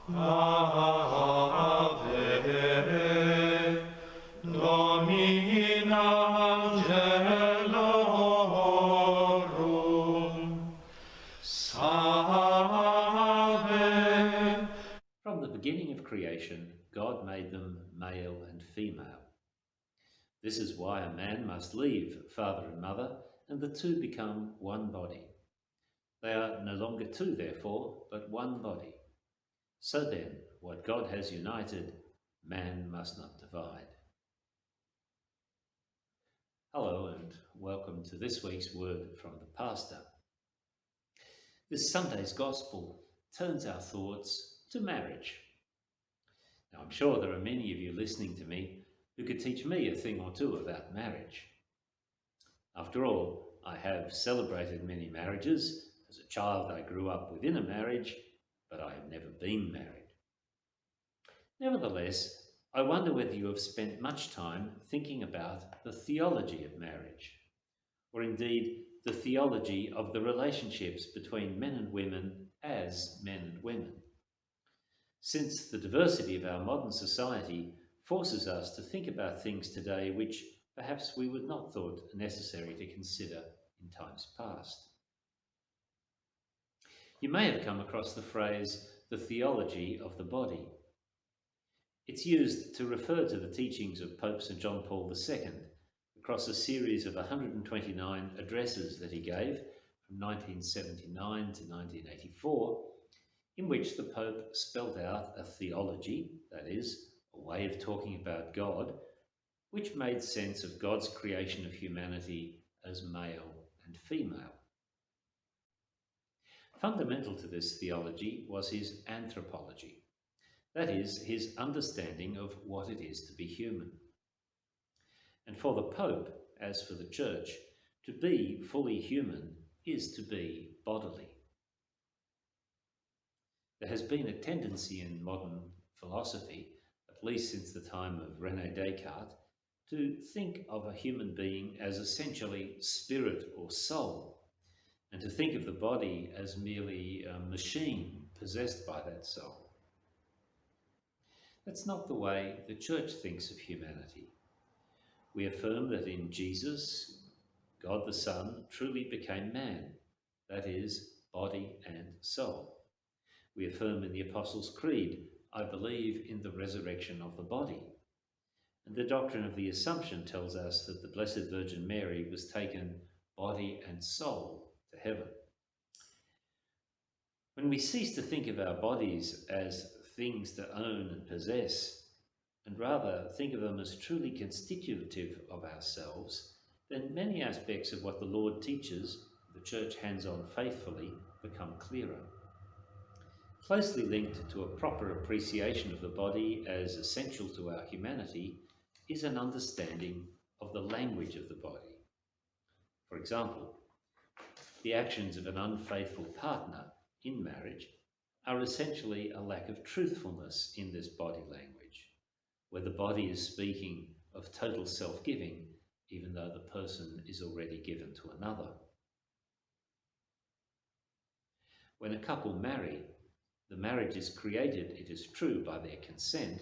Ave Domina Angelorum Salve. From the beginning of creation, God made them male and female. This is why a man must leave father and mother, and the two become one body. They are no longer two, therefore, but one body. So then, what God has united, man must not divide. Hello and welcome to this week's Word from the Pastor. This Sunday's Gospel turns our thoughts to marriage. Now, I'm sure there are many of you listening to me who could teach me a thing or two about marriage. After all, I have celebrated many marriages. As a child, I grew up within a marriage, but I have never been married. Nevertheless, I wonder whether you have spent much time thinking about the theology of marriage, or indeed the theology of the relationships between men and women as men and women. Since the diversity of our modern society forces us to think about things today which perhaps we would not thought necessary to consider in times past. You may have come across the phrase, the theology of the body. It's used to refer to the teachings of Pope St. John Paul II across a series of 129 addresses that he gave from 1979 to 1984, in which the Pope spelt out a theology, that is, a way of talking about God, which made sense of God's creation of humanity as male and female. Fundamental to this theology was his anthropology, that is, his understanding of what it is to be human. And for the Pope, as for the Church, to be fully human is to be bodily. There has been a tendency in modern philosophy, at least since the time of René Descartes, to think of a human being as essentially spirit or soul, and to think of the body as merely a machine possessed by that soul. That's not the way the Church thinks of humanity. We affirm that in Jesus, God the Son truly became man, that is, body and soul. We affirm in the Apostles' Creed, I believe in the resurrection of the body. And the doctrine of the Assumption tells us that the Blessed Virgin Mary was taken body and soul to heaven. When we cease to think of our bodies as things to own and possess, and rather think of them as truly constitutive of ourselves, then many aspects of what the Lord teaches, the Church hands on faithfully, become clearer. Closely linked to a proper appreciation of the body as essential to our humanity is an understanding of the language of the body. For example, the actions of an unfaithful partner in marriage are essentially a lack of truthfulness in this body language, where the body is speaking of total self-giving, even though the person is already given to another. When a couple marry, the marriage is created, it is true, by their consent,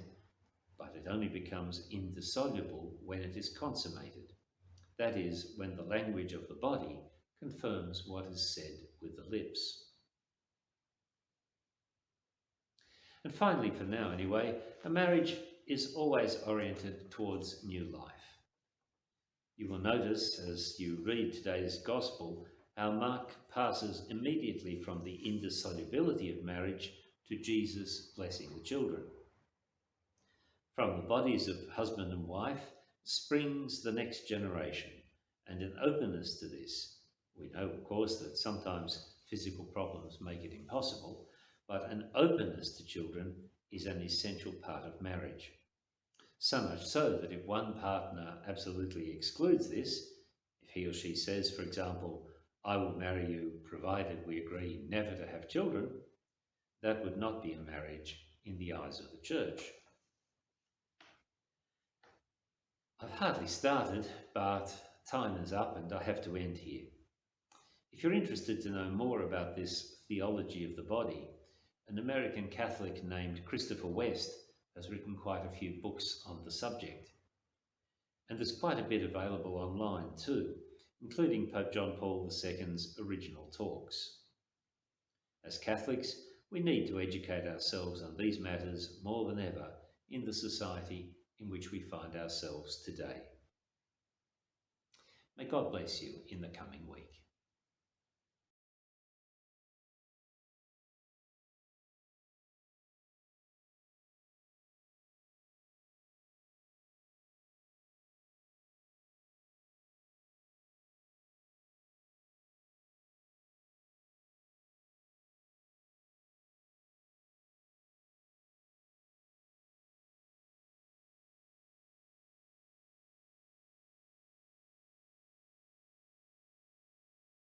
but it only becomes indissoluble when it is consummated. That is, when the language of the body confirms what is said with the lips. And finally, for now anyway, a marriage is always oriented towards new life. You will notice as you read today's Gospel how Mark passes immediately from the indissolubility of marriage to Jesus blessing the children. From the bodies of husband and wife springs the next generation, and an openness to this. We know, of course, that sometimes physical problems make it impossible, but an openness to children is an essential part of marriage. So much so that if one partner absolutely excludes this, if he or she says, for example, I will marry you provided we agree never to have children, that would not be a marriage in the eyes of the Church. I've hardly started, but time is up and I have to end here. If you're interested to know more about this theology of the body, An American Catholic named Christopher West has written quite a few books on the subject. And there's quite a bit available online too, including Pope John Paul II's original talks. As Catholics, we need to educate ourselves on these matters more than ever in the society in which we find ourselves today. May God bless you in the coming week.